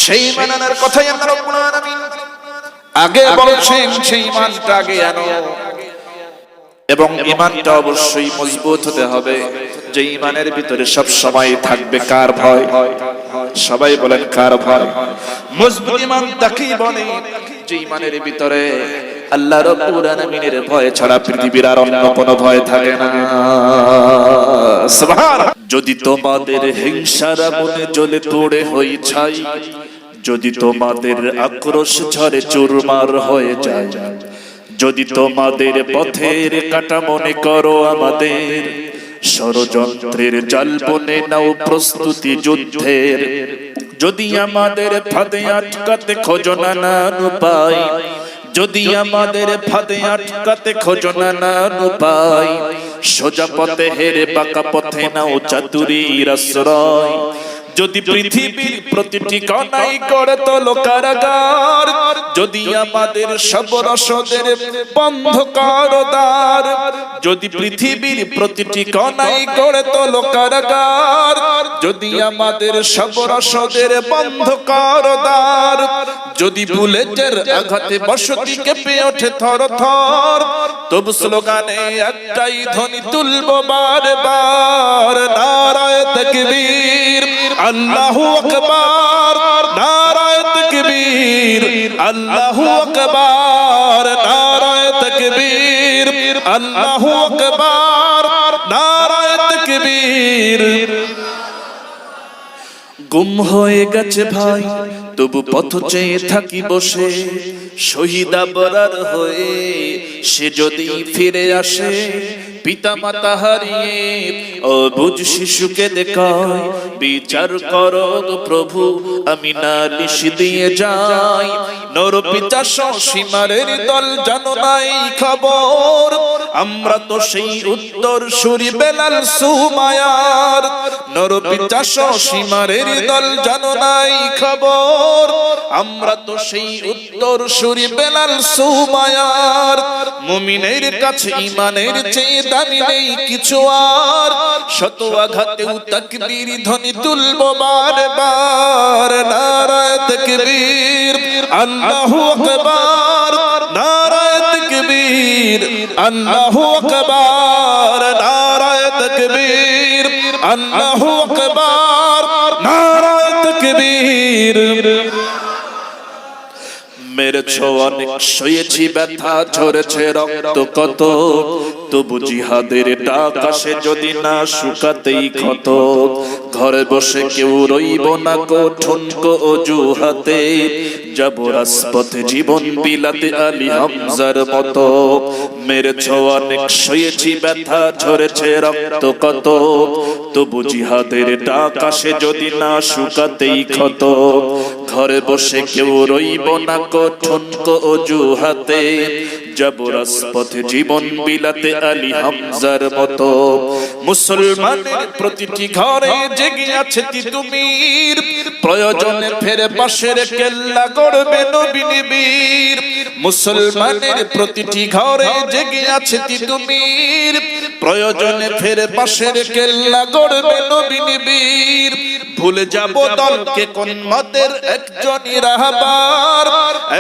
সেই মানানোর কথাই আল্লাহ রাব্বুল আলামিন আগে বলেছেন, সেই ঈমানটা আগে আনো এবং ঈমানটা অবশ্যই মজবুত হতে হবে। যে ঈমানের ভিতরে সব সময় থাকবে কার ভয়? সবাই বলেন কার ভয়? মজবুত ঈমান তাকেই বলে যে ঈমানের ভিতরে আল্লাহ রাব্বুল আলামিনের ভয় ছাড়া পৃথিবীর আর অন্য কোনো ভয় থাকে না। সুবহানাল্লাহ। যদি তোমাদের হিংসার আগুনে জ্বলে পুড়ে হই ছাই, যদি তোমাদের আক্রোশ ঝরে চুরমার হয়ে যায়, যদি তোমাদের পথের কাটা মনে করো আমাদের, ষড়যন্ত্রের জাল বনে নাও প্রস্তুতি যুদ্ধের, যদি আমাদের ফাঁদে আটকাতে খোঁজো নানান উপায়, যদি আমাদের ফাঁদে আটকাতে খোঁজো নানান উপায়, সোজা পথে হেরে বাঁকা পথে নাও চাতুরীর আশ্রয়, যদি পৃথিবীর প্রতিটি কণাই করে তোলো কারাগার, যদি আমাদের সব রসদের বন্ধ করো দ্বার, যদি পৃথিবীর প্রতিটি কণাই করে তোলো কারাগার, যদি আমাদের সব রসদের বন্ধ করো দ্বার, যদি বুলেটের আঘাতে বসতি কেঁপে ওঠে থর থর, তবু স্লোগানে একটাই ধ্বনি তুলবো বারবার, নারায়ে তাকবীর আল্লাহু আকবার, নারায়ে তাকবীর আল্লাহু আকবার, নারায়ে তাকবীর আল্লাহু আকবার, নারায়ে তাকবীর। গুম হয়ে গেছে ভাই তবু পথ চেয়ে থাকি বসে, শহীদ আবরার হয়ে সে যদি ফিরে আসে, পিতা মাতা হারিয়ে অবুঝ শিশুকে দেখায়, বিচার করো প্রভু আমি নালিশ দিয়ে যাই, নর পিতা সীমারের দল জানো নাই খবর, আমরা তো সেই উত্তর সুরি বেলাল সুমায়ার, নর পিতা সীমারের দল জানো নাই খবর, আমরা তো সেই উত্তর সুরি বেলাল সুমায়ার, মুমিনের কাছে ঈমানের চেয়ে দামি নেই কিছু আর, শত আঘাতেও তাকবীর ধ্বনি তুলবো বারবার, নারায়ে তাকবীর আল্লাহু আকবার, নারায়ে তাকবীর আল্লাহু আকবার, নারায়ে তাকবীর আল্লাহু আকবার, নারায়ে তাকবীর। মেরেছ অনেক সয়েছি ব্যথা ঝরেছে রক্ত কত, তবু জিহাদের ডাক আসে যদি না শুকাতেই ক্ষত, ঘরে বসে কেউ রইব না গো ঠুনকো অজুহাতে, যাব রাজপথে জীবন বিলাতে আলী হামজার মতো, মেরেছ অনেক সয়েছি ব্যথা ঝরেছে রক্ত কত, তবু জিহাদের ডাক আসে যদি না শুকাতেই ক্ষত, ঘরে বসে কেউ রইব না গো ঠুনকো অজুহাতে, যাব রাজপথে জীবন বিলাতে আলী হামজার মতো। মুসলমানের প্রতিটি ঘরে জেগে আছে তিতুমির, প্রয়োজনে ফেরে পাশের কেল্লা গড়বে নবী বীর, মুসলমানের প্রতিটি ঘরে জেগে আছে তিতুমির, প্রয়োজনে ফেরে পাশের কেল্লা গড়বে নবী বীর, ভুলে যাব দলকে কোন মতের একজনই রাহবার,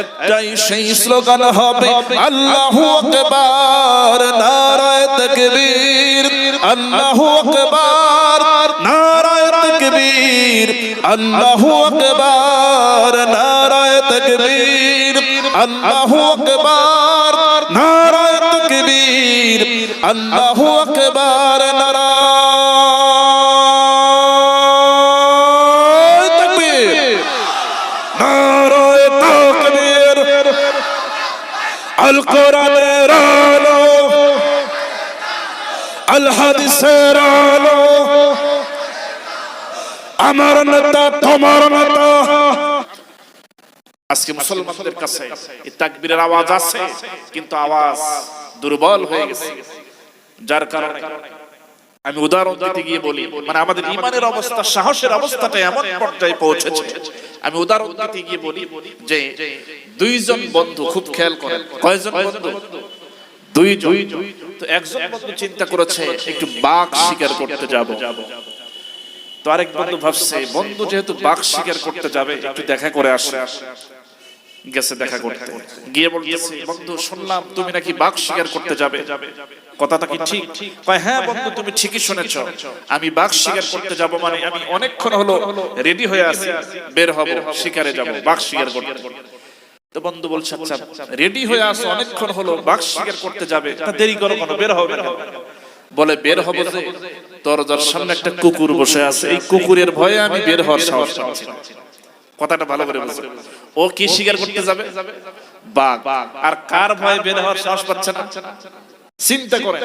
একটাই সেই স্লোগান হবে আল্লাহু আকবার, নারায়ে তাকবীর আল্লাহু আকবার, নারায়ে তাকবীর আল্লাহু আকবার, নারায়ে তাকবীর আল্লাহু আকবার, নারায়ে তাকবীর আল্লাহু আকবার, নারায়ে আল কোরআনের আলো, আল হাদিসের আলো, আমার নেতা তোমার নেতা। আজকে মুসলমানদের কাছে এই তাকবীরের আওয়াজ আছে, কিন্তু আওয়াজ দুর্বল হয়ে গেছে, যার কারণে আমি উদাহরণ দিতে গিয়ে বলি, মানে আমাদের ঈমানের অবস্থা, সাহসের অবস্থাটা এমন পর্যায়ে পৌঁছেছে, আমি উদাহরণ দিতে গিয়ে বলি যে দুইজন বন্ধু, খুব খেয়াল করেন, কয়জন বন্ধু? দুইজন। তো একজন বন্ধু চিন্তা করেছে একটু বাঘ শিকার করতে যাব, তো আরেক বন্ধু ভাবছে বন্ধু যেহেতু বাঘ শিকার করতে যাবে একটু দেখা করে আসে, গেছে দেখা করতে গিয়ে বলতেছে বন্ধু শুনলাম তুমি নাকি বাঘ শিকার করতে যাবে, কথাটা কি ঠিক? কয় হ্যাঁ বন্ধু তুমি ঠিকই শুনেছো, আমি বাঘ শিকার করতে যাব, মানে আমি অনেকক্ষণ হলো রেডি হয়ে আছি, বের হব শিকারে যাব, বাঘ শিকার করতে। তো বন্ধু বলছে আচ্ছা রেডি হয়ে আসো, অনেকক্ষণ হলো বাঘ শিকার করতে যাবে, তা দেরি করো কেন, বের হবে না? বলে বের হবো যে দরজার সামনে একটা কুকুর বসে আছে, এই কুকুরের ভয়ে আমি বের হওয়ার সাহস পাচ্ছি না। কথাটা ভালো করে বুঝো, ও কি শিকার করতে যাবে? বাঘ। আর কার ভয়ে বের হওয়ার সাহস পাচ্ছে না? চিন্তা করে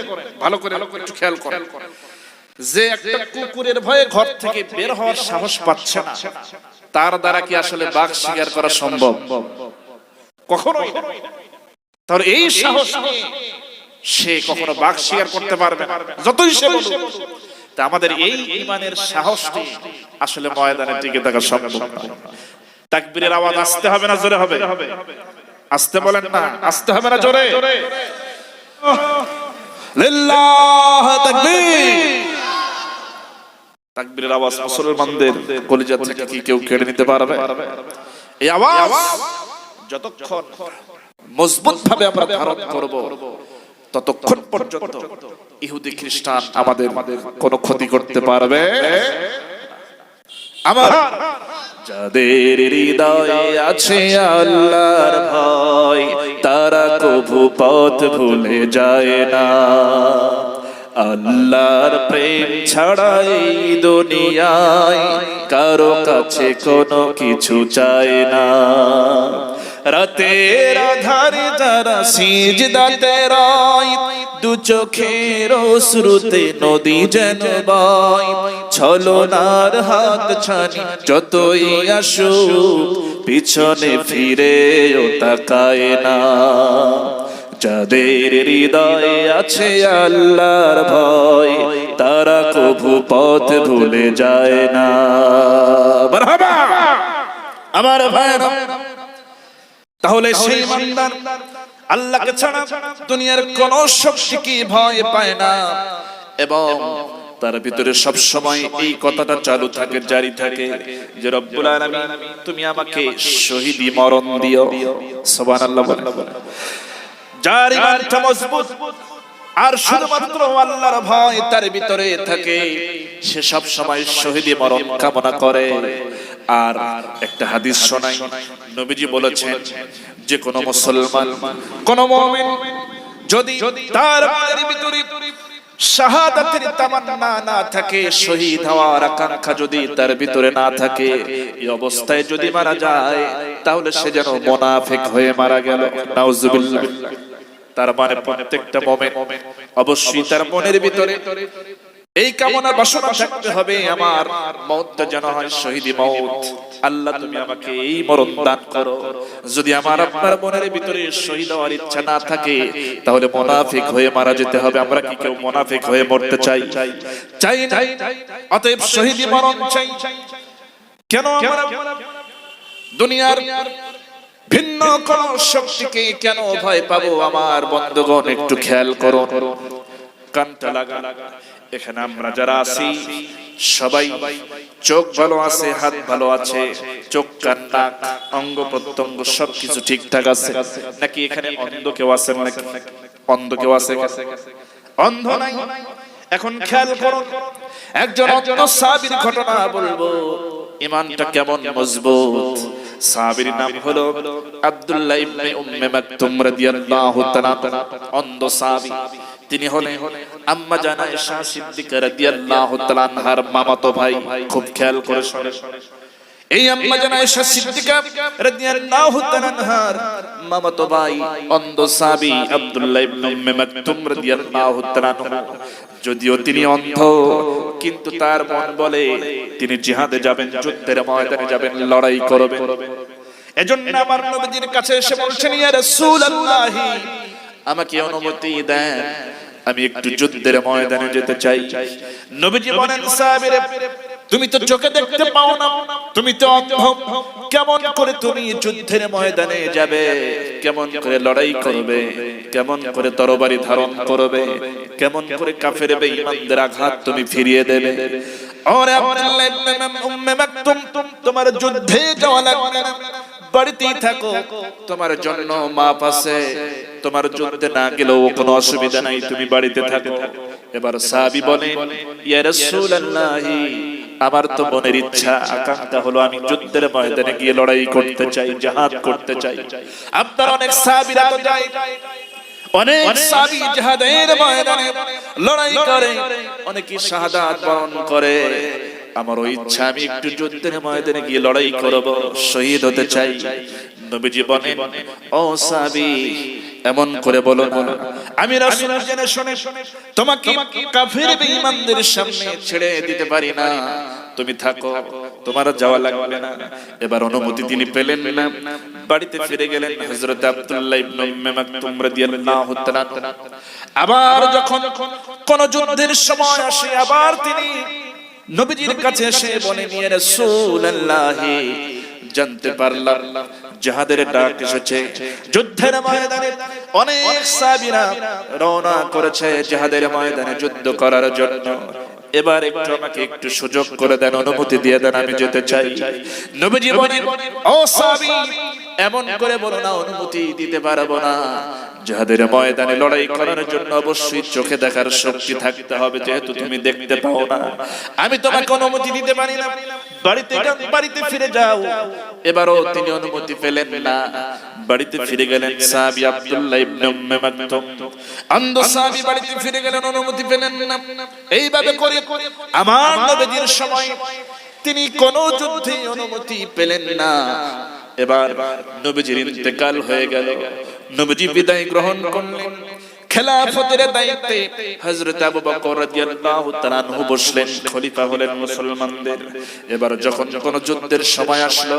ভালো করে একটু খেয়াল করে, যে একটা কুকুরের ভয়ে ঘর থেকে বের হওয়ার সাহস পাচ্ছে না, তার দ্বারা কি আসলে বাঘ শিকার করা সম্ভব? কখনোই না। তাহলে এই সাহস নিয়ে সে কখনো বাঘ শিকার করতে পারবে না, যতই সে বলুক। তা আমাদের এই ঈমানের সাহসটি আসলে ময়দানে টিকে থাকা সম্ভব না। তাকবীরের আওয়াজ আসতে হবে না জোরে হবে? আসতে বলেন না, আসতে হবে না জোরে? লিল্লাহ তাকবীর। তাকবীরের আওয়াজ মুসলমানদের কলিজা থেকে কি কেউ কেড়ে নিতে পারবে? এই আওয়াজ যতক্ষণ মজবুত ভাবে আমরা ধারণ করব, ততক্ষণ পর্যন্ত ইহুদি খ্রিস্টান আমাদের কোনো ক্ষতি করতে পারবে। আমার যাদের হৃদয়ে আছে আল্লাহর ভয়, তারা কভু পথ ভুলে যায় না। আল্লাহর প্রেম ছাড়া এই দুনিয়ায় কারো কাছে কোনো কিছু চায় না। রাতের আধারে যারা সিজদাতে রয়, দু চোখের অশ্রুতে নদী যেন বয়। ছলনার হাত ছানি যতই আসুক, পিছনে ফিরেও তাকায় না। যাদের হৃদয়ে আছে আল্লাহর ভয়, তারা কভু পথ ভুলে যায় না। মারহাবা আমার ভাইরা। তাহলে সেই ইমানদার আল্লাহকে ছাড়া দুনিয়ার কোন শক্তিকে ভয় পায় না, এবং তার ভিতরে সব সময় এই কথাটা চালু থাকে, জারি থাকে যে রব্বুল আলামিন তুমি আমাকে শহীদি মরণ দিও। সুবহানাল্লাহ। যার ঈমানটা মজবুত আর শুধুমাত্র আল্লাহর ভয় তার ভিতরে থাকে, সে সব সময় শহীদি মরণ কামনা করে। আর একটা হাদিস শোনাই, নবীজি বলেছেন যে কোন মুসলমান, কোন মুমিন যদি তার মনের ভিতরে শাহাদাতের তামান্না না থাকে, শহীদ হওয়ার আকাঙ্ক্ষা যদি তার ভিতরে না থাকে, এই অবস্থায় যদি মারা যায়, তাহলে সে যেন মুনাফিক হয়ে মারা গেল। নাউজুবিল্লাহ। তার মানে প্রত্যেকটা মুমিন অবশ্যই তার মনের ভিতরে এই কামনা বাসনা থাকতে হবে, আমার মওতটা যেন হয় শহীদি মওত। আল্লাহ তুমি আমাকে এই মরণ দান করো। যদি আমার আপনার মনের ভিতরে শহীদ হওয়ার ইচ্ছা না থাকে, তাহলে মুনাফিক হয়ে মারা যেতে হবে। আমরা কি কেউ মুনাফিক হয়ে মরতে চাই? চাই না। অতএব শহীদি মরণ চাই। কেন আমরা দুনিয়ার ভিন্ন কোন শক্তিকে কেন ভয় পাবো? আমার বন্ধুগণ একটু খেয়াল করো, কানটা লাগা। এখানে আমরা যারা আছি সবাই চোখ ভালো আছে, হাত ভালো আছে, চোখ কান নাক অঙ্গ প্রত্যঙ্গ সবকিছু ঠিকঠাক আছে নাকি? এখানে অন্ধ কেউ আছেন নাকি? অন্ধ কেউ আছে? অন্ধ নাই। এখন খেয়াল করো, একজন অন্ধ সাহাবীর ঘটনা বলবো, ঈমানটা কেমন মজবুত। সাহাবীর নাম হলো আব্দুল্লাহ ইবনে উম্মে মাকতুম রাদিয়াল্লাহু তাআলা, অন্ধ সাহাবী। তিনি হলেন আম্মা জান আয়েশা সিদ্দিকা রাদিয়াল্লাহু তাআলা আনহার মামাতো ভাই। খুব খেয়াল করে শুনুন, এই আম্মা জান আয়েশা সিদ্দিকা রাদিয়াল্লাহু তাআলা আনহার মামাতো ভাই অন্ধ সাহাবী আব্দুল্লাহ ইবনে উম্মে মাকতুম রাদিয়াল্লাহু তাআলা। যদিও তিনি অন্ধ, কিন্তু তার মন বলে তিনি জিহাদে যাবেন, যুদ্ধের ময়দানে যাবেন, লড়াই করবেন। এজন্য আমার নবীজির কাছে এসে বলছেন, ইয়া রাসূলুল্লাহ, আমাকে অনুমতি দেন, আমি একটু যুদ্ধের ময়দানে যেতে চাই। নবীজি বলেন, সাহাবীরে তুমি তো চোখে দেখতে পাও না, তুমি তো অন্ধ, কেমন করে তুমি যুদ্ধের ময়দানে যাবে? কেমন করে লড়াই করবে? কেমন করে তরবারি ধারণ করবে? কেমন করে কাফের বেঈমানদের আঘাত তুমি ফিরিয়ে দেবে? ওরে আব্দুল্লাহ ইবনে উম্মে মাকতুম, তোমার যুদ্ধে যাওয়া লাগবে না, বাড়িতেই থাকো, তোমার জন্য মাপ আছে, তোমার যুদ্ধে না গেলেও কোনো অসুবিধা নাই, তুমি বাড়িতে থাকো। এবার সাহাবী বলেন, ইয়া রাসূলুল্লাহ, আমার তো মনের ইচ্ছা আকাঙ্ক্ষা হলো আমি যুদ্ধের ময়দানে গিয়ে লড়াই করতে চাই, জিহাদ করতে চাই। আপনার অনেক সাহাবীরা তো যায়, অনেক সাহাবী জিহাদের ময়দানে লড়াই করে, অনেকে শাহাদাত বরণ করে। আমার ওই ইচ্ছা, আমি একটু যুদ্ধের ময়দানে গিয়ে লড়াই করব, শহীদ হতে চাই। নবীজি বলেন, ও সাহাবী, এমন করে বলো না, আমি রাসূল জেনে শুনে তোমাকে কাফির বেঈমানদের সামনে ছেড়ে দিতে পারি না, তুমি থাকো, তোমার যাওয়া লাগবে না। এবার অনুমতি তিনি পেলেন না, বাড়িতে ফিরে গেলেন। হযরত আব্দুল্লাহ ইবনে উম্মে মাকতুম রাদিয়াল্লাহু তাআলা আবার যখন কোন যুদ্ধের সময় আসে, আবার তিনি নবীজির কাছে এসে বলেন, ইয়া রাসূলুল্লাহ, জানতে পারলাম জিহাদের ডাক এসেছে, যুদ্ধের ময়দানে অনেক সাহাবীরা রওনা করেছে জিহাদের ময়দানে যুদ্ধ করার জন্য। এবার একটু আমাকে একটু সুযোগ করে দেন, অনুমতি দিয়ে দেন, আমি যেতে চাই। নবীজি বলেন, ও সাহাবী, এমন করে বলো না, অনুমতি দিতে পারবো না। জিহাদের ময়দানে লড়াই করার জন্য অবশ্যই চোখে দেখার শক্তি থাকতে হবে, যেহেতু তুমি দেখতে পাও না, আমি তোমাকে অনুমতি দিতে পারি না, বাড়িতে ফিরে যাও। এবারও তিনি অনুমতি পেলেন না, বাড়িতে ফিরে গেলেন। সাহাবী আব্দুল্লাহ ইবনে উম্মে মাকতুম অন্ধ সাহাবী বাড়িতে ফিরে গেলেন, অনুমতি পেলেন না। এইভাবে করে আমার নবীজির সময় তিনি কোন যুদ্ধে অনুমতি পেলেন না। এবার নবীজির ইন্তেকাল হয়ে গেল, নবীজি বিদায় গ্রহণ করলেন। খেলাফতের দায়িত্বে হযরত আবু বকর রাদিয়াল্লাহু তাআলা আনহু বসলেন, খলিফা হলেন মুসলমানদের। এবার যখন কোন যুদ্ধের সময় আসলো,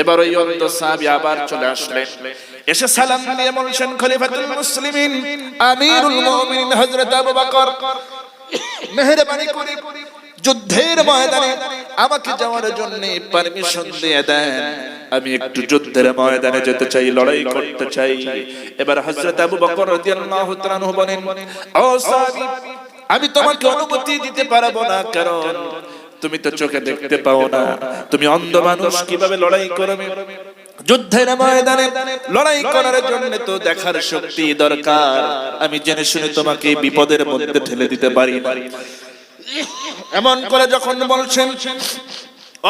এবার ওই অন্ধ সাহাবী আবার চলে আসলেন, এসে সালাম দিয়ে বলছেন, খলিফাতুল মুসলিমিন আমিরুল মুমিনিন হযরত আবু বকর, মেহেরবানি করে যুদ্ধের ময়দানে আমাকে যাওয়ার জন্য পারমিশন দিয়ে দেন, আমি একটু যুদ্ধের ময়দানে যেতে চাই, লড়াই করতে চাই। এবার হযরত আবু বকর রাদিয়াল্লাহু তাআলা আনহু বলেন, ও সাহাবী, আমি তোমাকে অনুমতি দিতে পারবো না, কারণ তুমি তো চোখে দেখতে পাও না, তুমি অন্ধ মানুষ, কিভাবে লড়াই করবে? যুদ্ধের ময়দানে লড়াই করার জন্য তো দেখার শক্তি দরকার, আমি জেনে শুনে তোমাকে বিপদের মধ্যে ঠেলে দিতে পারি না। এমন করে যখন বলছেন,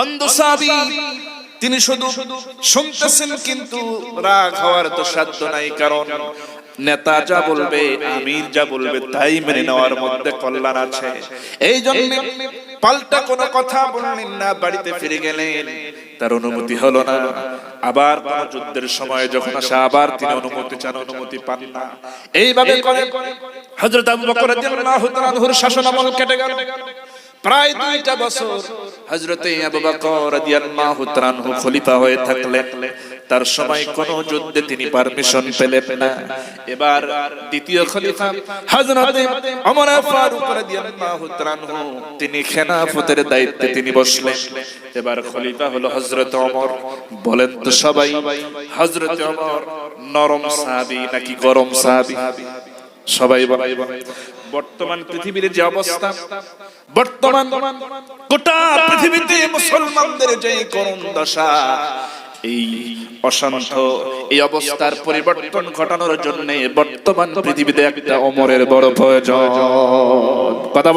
অন্ধ সাহাবী তিনি শুধু শুনতেছেন, কিন্তু রাগ হওয়ার তো সাধ্য নাই, কারণ নেতা যা বলবে, আমির যা বলবে তাই মেনে নেওয়ার মধ্যে কল্যাণ আছে। এই জন্য পাল্টা কোনো কথা বললেন না, বাড়িতে ফিরে গেলেন। তার অনুমতি হলো না। আবার যুদ্ধের সময় যখন আসে, আবার তিনি অনুমতি চান, অনুমতি পান না। এইভাবে করে হযরত আবু বকর রাদিয়াল্লাহু তাআলা আনহুর শাসনামল কেটে গেল। প্রায় 2টা বছর হযরত আবু বকর রাদিয়াল্লাহু তাআলা আনহু খলিফা হয়ে থাকলেন। তার সময় কোন যুদ্ধে তিনি পারমিশন পেলেন না। এবার দ্বিতীয় খলিফা হযরত ওমর ফারুক রাদিয়াল্লাহু তাআলা আনহু, তিনি খেলাফতের দায়িত্বে তিনি বসলেন। এবার খলিফা হলো হযরত ওমর। বলেন তো সবাই, হযরত ওমর নরম সাহাবী নাকি গরম সাহাবী? সবাই বলে। বর্তমান পৃথিবীর যে অবস্থা, বর্তমান গোটা পৃথিবীতে মুসলমানদের যে করুণ দশা, এই অশান্ত এই অবস্থার পরিবর্তন ঘটানোর জন্য বর্তমান পৃথিবীতে একটা ওমরের বড় প্রয়োজন। কথা